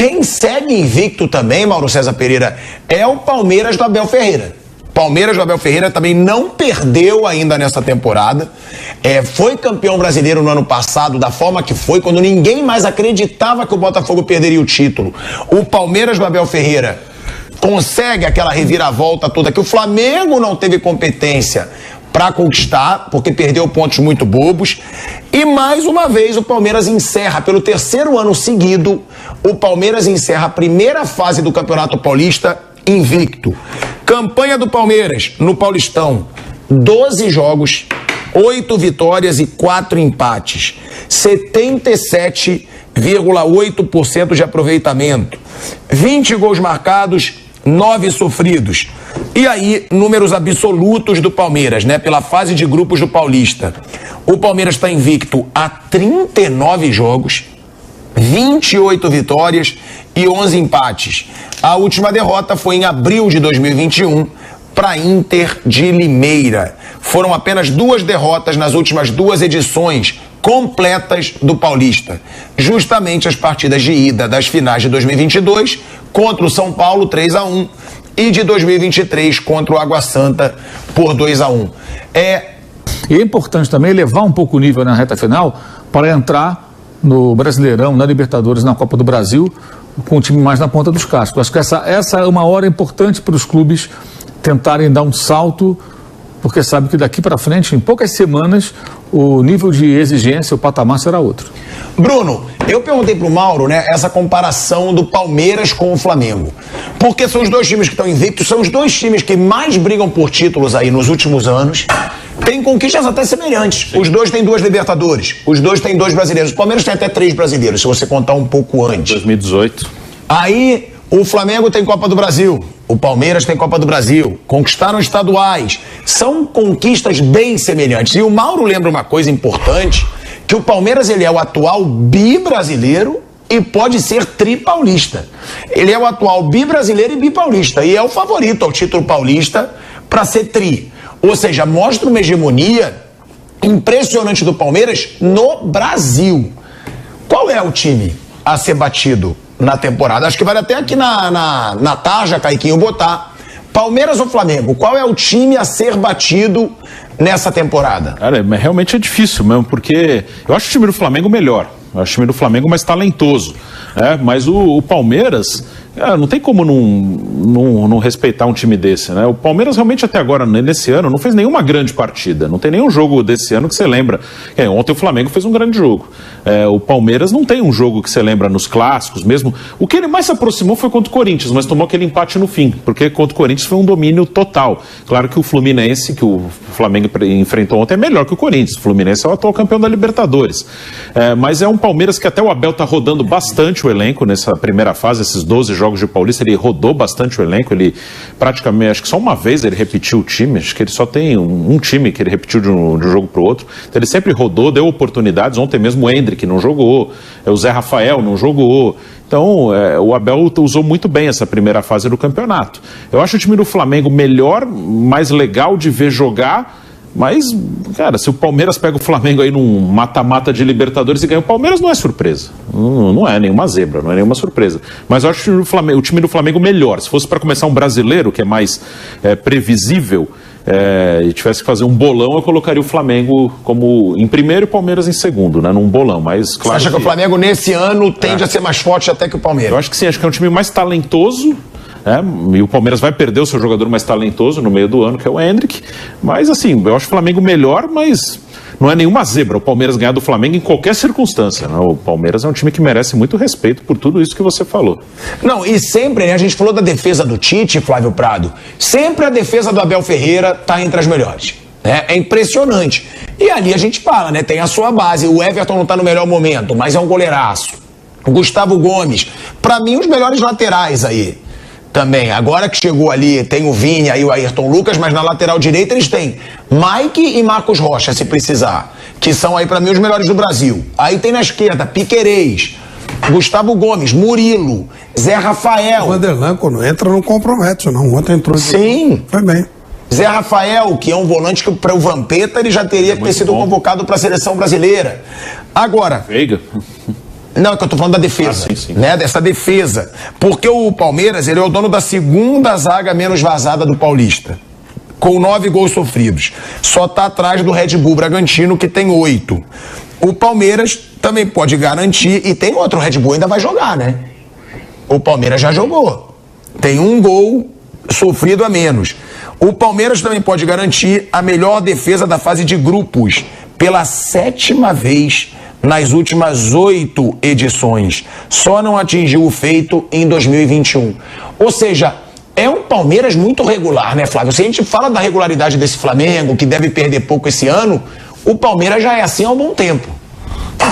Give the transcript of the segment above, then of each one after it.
Quem segue invicto também, Mauro César Pereira, é o Palmeiras do Abel Ferreira. Palmeiras do Abel Ferreira também não perdeu ainda nessa temporada. Foi campeão brasileiro no ano passado da forma que foi, quando ninguém mais acreditava que o Botafogo perderia o título. O Palmeiras do Abel Ferreira consegue aquela reviravolta toda que o Flamengo não teve competência para conquistar, porque perdeu pontos muito bobos. E mais uma vez o Palmeiras encerra, pelo terceiro ano seguido, o Palmeiras encerra a primeira fase do Campeonato Paulista invicto. Campanha do Palmeiras no Paulistão: 12 jogos, 8 vitórias e 4 empates, 77,8% de aproveitamento, 20 gols marcados, 9 sofridos. E aí, números absolutos do Palmeiras, né? Pela fase de grupos do Paulista. O Palmeiras está invicto há 39 jogos, 28 vitórias e 11 empates. A última derrota foi em abril de 2021 para Inter de Limeira. Foram apenas 2 derrotas nas últimas 2 edições completas do Paulista. Justamente as partidas de ida das finais de 2022 contra o São Paulo 3-1 e de 2023 contra o Água Santa por 2-1. E é importante também elevar um pouco o nível na reta final para entrar no Brasileirão, na Libertadores, na Copa do Brasil, com o time mais na ponta dos cascos. Acho que essa é uma hora importante para os clubes tentarem dar um salto, porque sabe que daqui para frente, em poucas semanas, o nível de exigência, o patamar será outro. Bruno, eu perguntei pro Mauro, né, essa comparação do Palmeiras com o Flamengo. Porque são os 2 times que estão invictos, são os 2 times que mais brigam por títulos aí nos últimos anos. Tem conquistas até semelhantes. Os 2 têm 2 Libertadores, os 2 têm 2 brasileiros. O Palmeiras tem até 3 brasileiros, se você contar um pouco antes. 2018. Aí, o Flamengo tem Copa do Brasil, o Palmeiras tem Copa do Brasil, conquistaram estaduais. São conquistas bem semelhantes. E o Mauro lembra uma coisa importante, que o Palmeiras ele é o atual bi-brasileiro e pode ser tri-paulista. Ele é o atual bi-brasileiro e bi-paulista. E é o favorito ao título paulista para ser tri. Ou seja, mostra uma hegemonia impressionante do Palmeiras no Brasil. Qual é o time a ser batido na temporada? Acho que vale até aqui na tarja, Caiquinho, botar Palmeiras ou Flamengo. Qual é o time a ser batido nessa temporada? Cara, realmente é difícil mesmo, porque eu acho o time do Flamengo melhor. Eu acho o time do Flamengo mais talentoso. Mas o Palmeiras, não tem como não respeitar um time desse, né? O Palmeiras realmente até agora, nesse ano, não fez nenhuma grande partida. Não tem nenhum jogo desse ano que você lembra. Ontem o Flamengo fez um grande jogo. O Palmeiras não tem um jogo que você lembra nos clássicos mesmo. O que ele mais se aproximou foi contra o Corinthians, mas tomou aquele empate no fim, porque contra o Corinthians foi um domínio total. Claro que o Fluminense, que o Flamengo enfrentou ontem, é melhor que o Corinthians. O Fluminense é o atual campeão da Libertadores. Mas é um Palmeiras que até o Abel está rodando bastante o elenco nessa primeira fase, esses 12 jogos de Paulista, ele rodou bastante o elenco, ele praticamente, acho que só uma vez ele repetiu o time, acho que ele só tem um time que ele repetiu de um jogo para o outro, então ele sempre rodou, deu oportunidades. Ontem mesmo o Hendrick não jogou, o Zé Rafael não jogou. Então, o Abel usou muito bem essa primeira fase do campeonato. Eu acho o time do Flamengo melhor, mais legal de ver jogar. Mas, cara, se o Palmeiras pega o Flamengo aí num mata-mata de Libertadores e ganha o Palmeiras, não é surpresa. Não é nenhuma zebra, não é nenhuma surpresa. Mas eu acho o time do Flamengo melhor. Se fosse para começar um brasileiro, que é mais previsível, e tivesse que fazer um bolão, eu colocaria o Flamengo como em primeiro e o Palmeiras em segundo, né? Num bolão. Mas, claro, você acha que o Flamengo nesse ano tende a ser mais forte até que o Palmeiras? Eu acho que sim, acho que é um time mais talentoso. E o Palmeiras vai perder o seu jogador mais talentoso no meio do ano, que é o Hendrick. Mas assim, eu acho o Flamengo melhor, mas não é nenhuma zebra o Palmeiras ganhar do Flamengo em qualquer circunstância, né? O Palmeiras é um time que merece muito respeito por tudo isso que você falou. Não, e sempre, né, a gente falou da defesa do Tite, Flávio Prado, sempre a defesa do Abel Ferreira tá entre as melhores. É impressionante. E ali a gente fala, né? Tem a sua base. O Everton não tá no melhor momento, mas é um goleiraço. O Gustavo Gomes, pra mim, os melhores laterais aí. Também, agora que chegou ali, tem o Vini, aí o Ayrton Lucas, mas na lateral direita eles têm Mike e Marcos Rocha, se precisar, que são aí pra mim os melhores do Brasil. Aí tem na esquerda Piquerez, Gustavo Gomes, Murilo, Zé Rafael. O Vanderlan, quando entra, não compromete, não. Ontem entrou. Sim. Foi bem. Zé Rafael, que é um volante que para o Vampeta ele já teria que ter sido convocado para a seleção brasileira. Agora, Veiga. Não, é que eu tô falando da defesa, sim. né? Dessa defesa. Porque o Palmeiras, ele é o dono da segunda zaga menos vazada do Paulista, com 9 gols sofridos. Só tá atrás do Red Bull Bragantino, que tem 8. O Palmeiras também pode garantir, e tem outro, o Red Bull ainda vai jogar, né? O Palmeiras já jogou. Tem 1 gol sofrido a menos. O Palmeiras também pode garantir a melhor defesa da fase de grupos, pela 7ª vez nas últimas 8 edições. Só não atingiu o feito em 2021. Ou seja, é um Palmeiras muito regular, né, Flávio? Se a gente fala da regularidade desse Flamengo, que deve perder pouco esse ano, o Palmeiras já é assim há um bom tempo.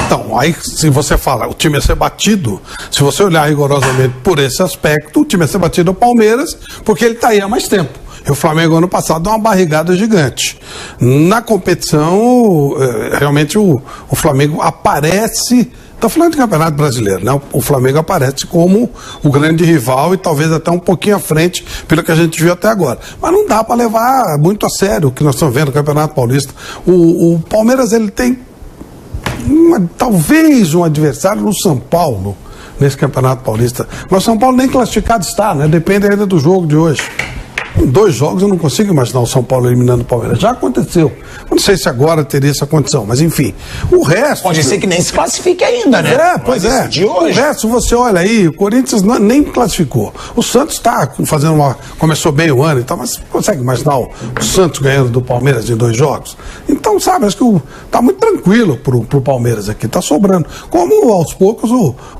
Então, aí se você fala, o time ia ser batido, se você olhar rigorosamente por esse aspecto, o time ia ser batido é o Palmeiras, porque ele está aí há mais tempo. E o Flamengo ano passado deu uma barrigada gigante. Na competição, realmente o Flamengo aparece, estou falando de Campeonato Brasileiro, né? O Flamengo aparece como o grande rival e talvez até um pouquinho à frente pelo que a gente viu até agora. Mas não dá para levar muito a sério o que nós estamos vendo no Campeonato Paulista. O Palmeiras, ele tem talvez um adversário no São Paulo nesse Campeonato Paulista. Mas o São Paulo nem classificado está, né? Depende ainda do jogo de hoje. Em 2 jogos eu não consigo imaginar o São Paulo eliminando o Palmeiras. Já aconteceu. Não sei se agora teria essa condição, mas enfim. O resto... Pode ser que nem se classifique ainda, né? Pois é. O resto, você olha aí, o Corinthians nem classificou. O Santos está fazendo começou bem o ano e tal, mas consegue imaginar o Santos ganhando do Palmeiras em 2 jogos? Então, sabe, acho que tá muito tranquilo pro Palmeiras aqui, tá sobrando. Como aos poucos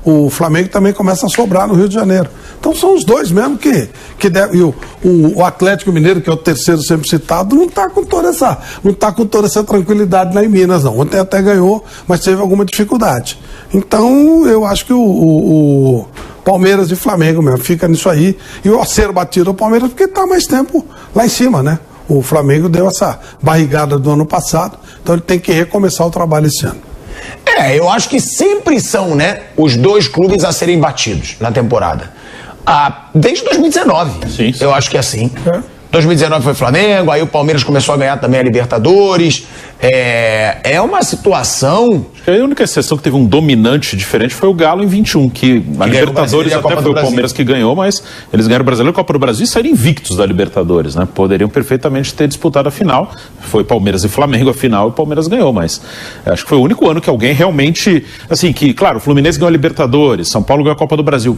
o Flamengo também começa a sobrar no Rio de Janeiro. Então são os dois mesmo que devem. O Atlético Mineiro, que é o terceiro sempre citado, não está com toda essa tranquilidade lá em Minas, não. Ontem até ganhou, mas teve alguma dificuldade. Então, eu acho que o Palmeiras e Flamengo mesmo fica nisso aí. E o ser batido é o Palmeiras, porque está mais tempo lá em cima, né? O Flamengo deu essa barrigada do ano passado, então ele tem que recomeçar o trabalho esse ano. Eu acho que sempre são, né, os 2 clubes a serem batidos na temporada. Desde 2019. Sim. Eu acho que é assim. 2019 foi Flamengo, aí o Palmeiras começou a ganhar também a Libertadores. É uma situação... A única exceção que teve um dominante diferente foi o Galo em 21, que a Libertadores até foi o Palmeiras que ganhou, mas eles ganharam o Brasileiro, a Copa do Brasil e saíram invictos da Libertadores, né? Poderiam perfeitamente ter disputado a final. Foi Palmeiras e Flamengo a final e o Palmeiras ganhou, mas acho que foi o único ano que alguém realmente, assim, que, claro, o Fluminense ganhou a Libertadores, São Paulo ganhou a Copa do Brasil.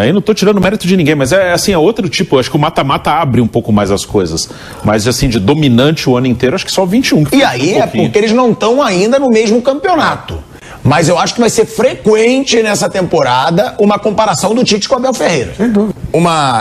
Aí não estou tirando mérito de ninguém, mas assim, é outro tipo, acho que o mata-mata abre um pouco mais as coisas, mas assim, de dominante o ano inteiro, acho que só 21. E aí é porque eles não estão ainda no mesmo campeonato. Mas eu acho que vai ser frequente nessa temporada uma comparação do Tite com o Abel Ferreira. Sem dúvida.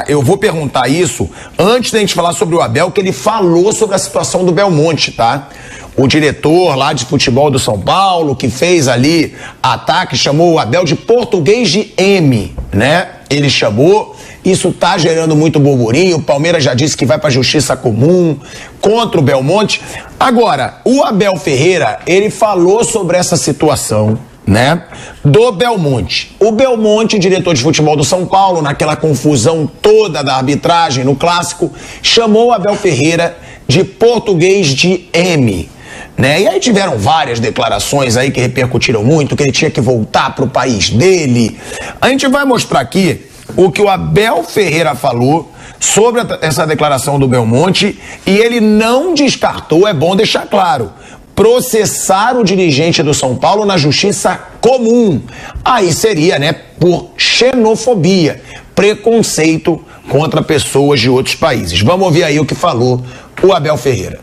Eu vou perguntar isso antes da gente falar sobre o Abel, que ele falou sobre a situação do Belmonte, tá? O diretor lá de futebol do São Paulo, que fez ali ataque, chamou o Abel de português de M, né? Ele chamou... Isso tá gerando muito burburinho. O Palmeiras já disse que vai pra justiça comum contra o Belmonte. Agora, o Abel Ferreira, ele falou sobre essa situação, né, do Belmonte. O Belmonte, diretor de futebol do São Paulo, naquela confusão toda da arbitragem no Clássico, chamou o Abel Ferreira de português de M. Né? E aí tiveram várias declarações aí que repercutiram muito, que ele tinha que voltar pro país dele. A gente vai mostrar aqui o que o Abel Ferreira falou sobre essa declaração do Belmonte, e ele não descartou, é bom deixar claro, processar o dirigente do São Paulo na justiça comum. Aí seria, né, por xenofobia, preconceito contra pessoas de outros países. Vamos ouvir aí o que falou o Abel Ferreira.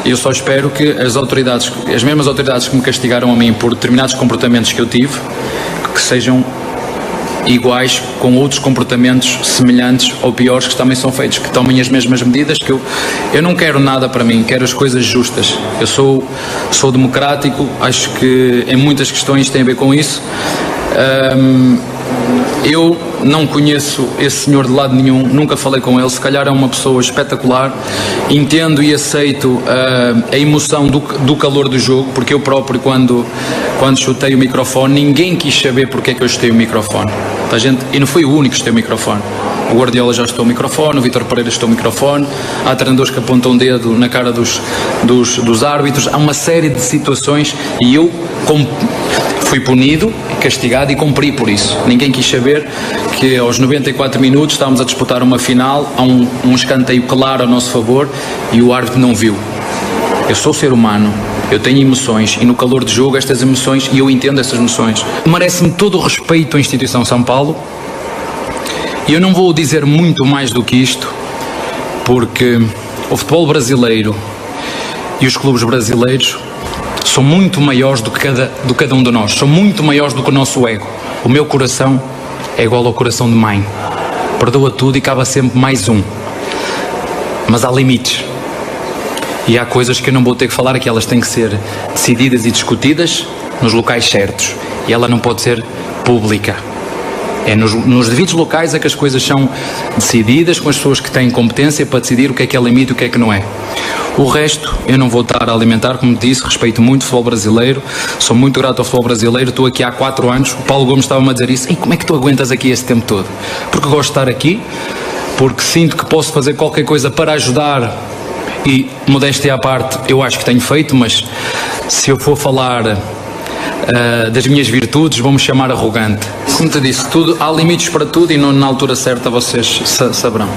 Eu só espero que as mesmas autoridades que me castigaram a mim por determinados comportamentos que eu tive, que sejam iguais com outros comportamentos semelhantes ou piores que também são feitos, que tomem as mesmas medidas, que eu não quero nada para mim, quero as coisas justas. Eu sou democrático, acho que em muitas questões tem a ver com isso. Eu não conheço esse senhor de lado nenhum, nunca falei com ele, se calhar é uma pessoa espetacular, entendo e aceito a emoção do calor do jogo, porque eu próprio quando chutei o microfone, ninguém quis saber porque é que eu chutei o microfone. E não fui o único que chutei o microfone. O Guardiola já chutou o microfone, o Vítor Pereira chutou o microfone, há treinadores que apontam o dedo na cara dos árbitros, há uma série de situações e eu fui punido, castigado e cumpri por isso. Ninguém quis saber que aos 94 minutos estávamos a disputar uma final, há um escanteio claro a nosso favor e o árbitro não viu. Eu sou ser humano, eu tenho emoções e no calor de jogo estas emoções, e eu entendo essas emoções. Merece-me todo o respeito à instituição São Paulo, e eu não vou dizer muito mais do que isto, porque o futebol brasileiro e os clubes brasileiros são muito maiores do que cada um de nós, são muito maiores do que o nosso ego. O meu coração é igual ao coração de mãe, perdoa tudo e cabe sempre mais um, mas há limites. E há coisas que eu não vou ter que falar, que elas têm que ser decididas e discutidas nos locais certos. E ela não pode ser pública. É nos devidos locais é que as coisas são decididas, com as pessoas que têm competência para decidir o que é limite e o que não é. O resto eu não vou estar a alimentar, como disse, respeito muito o futebol brasileiro, sou muito grato ao futebol brasileiro, estou aqui há 4 anos, o Paulo Gomes estava-me a dizer isso, e como é que tu aguentas aqui esse tempo todo? Porque gosto de estar aqui, porque sinto que posso fazer qualquer coisa para ajudar. E, modéstia à parte, eu acho que tenho feito, mas se eu for falar das minhas virtudes, vão-me chamar arrogante. Como te disse, há limites para tudo e na altura certa vocês saberão.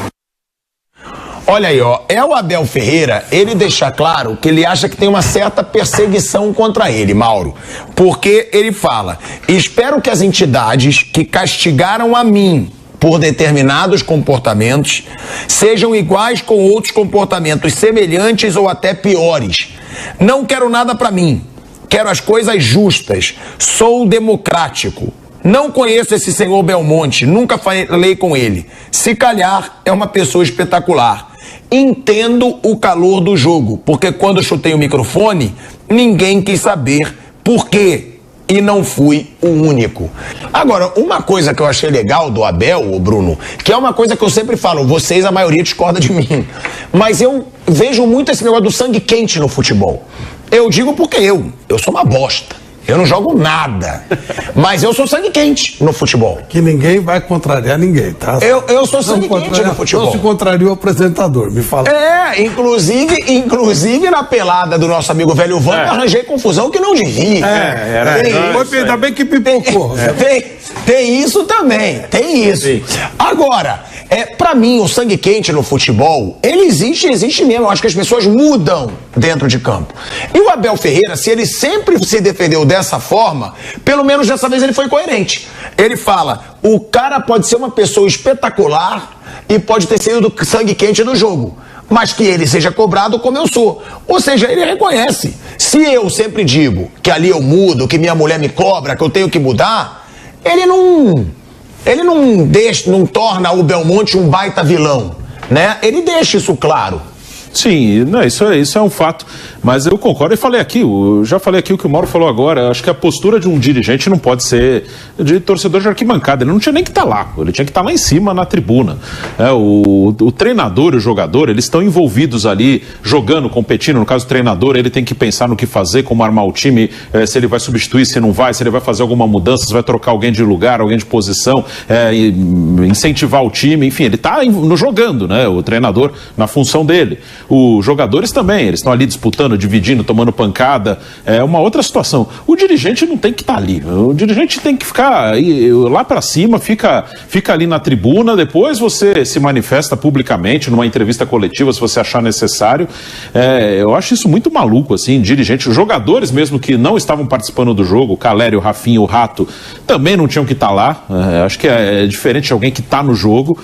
Olha aí, ó, o Abel Ferreira, ele deixa claro que ele acha que tem uma certa perseguição contra ele, Mauro. Porque ele fala, espero que as entidades que castigaram a mim por determinados comportamentos sejam iguais com outros comportamentos semelhantes ou até piores. Não quero nada para mim, quero as coisas justas, sou democrático. Não conheço esse senhor Belmonte, nunca falei com ele. Se calhar é uma pessoa espetacular. Entendo o calor do jogo, porque quando eu chutei o microfone, ninguém quis saber por quê. E não fui o único. Agora, uma coisa que eu achei legal do Abel, Bruno, que é uma coisa que eu sempre falo, vocês, a maioria, discorda de mim, mas eu vejo muito esse negócio do sangue quente no futebol. Eu digo porque eu sou uma bosta. Eu não jogo nada. Mas eu sou sangue quente no futebol. Que ninguém vai contrariar ninguém, tá? Eu sou sangue quente no futebol. Não se contraria o apresentador, me fala. Inclusive na pelada do nosso amigo velho Vando, eu arranjei confusão que não devia. Ainda bem que pipocou. Tem isso também, tem isso. Sim. Agora, pra mim, o sangue quente no futebol, ele existe mesmo. Eu acho que as pessoas mudam dentro de campo. E o Abel Ferreira, se ele sempre se defendeu dessa forma, pelo menos dessa vez ele foi coerente. Ele fala, o cara pode ser uma pessoa espetacular e pode ter sido do sangue quente do jogo, mas que ele seja cobrado como eu sou. Ou seja, ele reconhece. Se eu sempre digo que ali eu mudo, que minha mulher me cobra, que eu tenho que mudar, ele não torna o Belmonte um baita vilão, né? Ele deixa isso claro. Sim, não, isso é um fato, mas eu concordo já falei aqui o que o Mauro falou agora. Acho que a postura de um dirigente não pode ser de torcedor de arquibancada, ele não tinha nem que estar lá, ele tinha que estar lá em cima na tribuna. O treinador e o jogador, eles estão envolvidos ali, jogando, competindo. No caso do treinador, ele tem que pensar no que fazer, como armar o time, se ele vai substituir, se não vai, se ele vai fazer alguma mudança, se vai trocar alguém de lugar, alguém de posição, incentivar o time, enfim, ele está jogando, né? O treinador na função dele. Os jogadores também, eles estão ali disputando, dividindo, tomando pancada, é uma outra situação. O dirigente não tem que estar ali, o dirigente tem que ficar lá para cima, fica ali na tribuna, depois você se manifesta publicamente numa entrevista coletiva se você achar necessário. Eu acho isso muito maluco, assim, dirigente, os jogadores mesmo que não estavam participando do jogo, o Calério, o Rafinha, o Rato, também não tinham que estar lá. Acho que é diferente de alguém que está no jogo.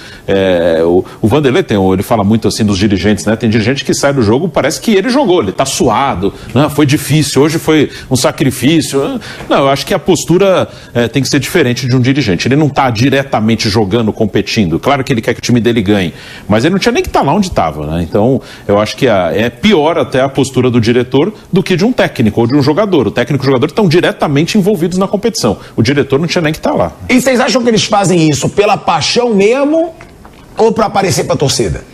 O Vanderlei ele fala muito assim dos dirigentes, né? Tem dirigente que sai do jogo, parece que ele jogou, ele tá suado, né? Foi difícil, hoje foi um sacrifício. Não, eu acho que a postura tem que ser diferente de um dirigente. Ele não tá diretamente jogando, competindo. Claro que ele quer que o time dele ganhe, mas ele não tinha nem que estar lá onde estava, né? Então, eu acho que é pior até a postura do diretor do que de um técnico ou de um jogador. O técnico e o jogador estão diretamente envolvidos na competição. O diretor não tinha nem que estar lá. E vocês acham que eles fazem isso pela paixão mesmo ou para aparecer para a torcida?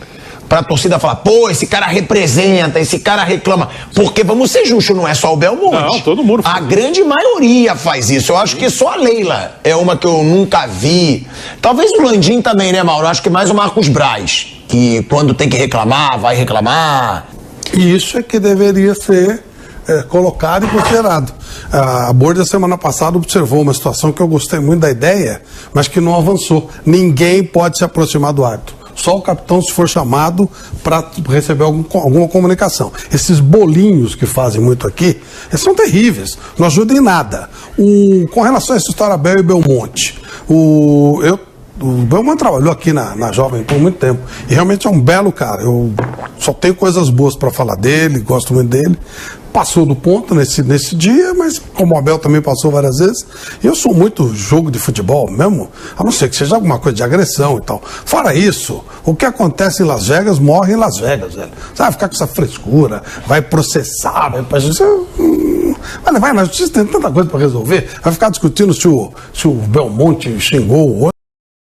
Pra torcida falar, pô, esse cara representa, esse cara reclama. Porque, vamos ser justos, não é só o Belmonte. Não, todo mundo faz. A grande maioria faz isso. Eu acho que só a Leila é uma que eu nunca vi. Talvez o Landim também, né, Mauro? Eu acho que mais o Marcos Braz, que quando tem que reclamar, vai reclamar. E isso é que deveria ser colocado e considerado. A Board, a semana passada, observou uma situação que eu gostei muito da ideia, mas que não avançou. Ninguém pode se aproximar do árbitro. Só o capitão se for chamado para receber alguma comunicação. Esses bolinhos que fazem muito aqui, eles são terríveis, não ajudam em nada. Com relação a essa história Abel e Belmonte, o Belmonte trabalhou aqui na Jovem por muito tempo e realmente é um belo cara. Eu só tenho coisas boas para falar dele, gosto muito dele. Passou do ponto nesse dia, mas como o Abel também passou várias vezes, eu sou muito jogo de futebol mesmo, a não ser que seja alguma coisa de agressão e tal. Fora isso, o que acontece em Las Vegas morre em Las Vegas, velho. Sabe, ficar com essa frescura, vai processar, vai pra justiça. Vai levar na justiça, tem tanta coisa para resolver, vai ficar discutindo se o Belmonte xingou o outro.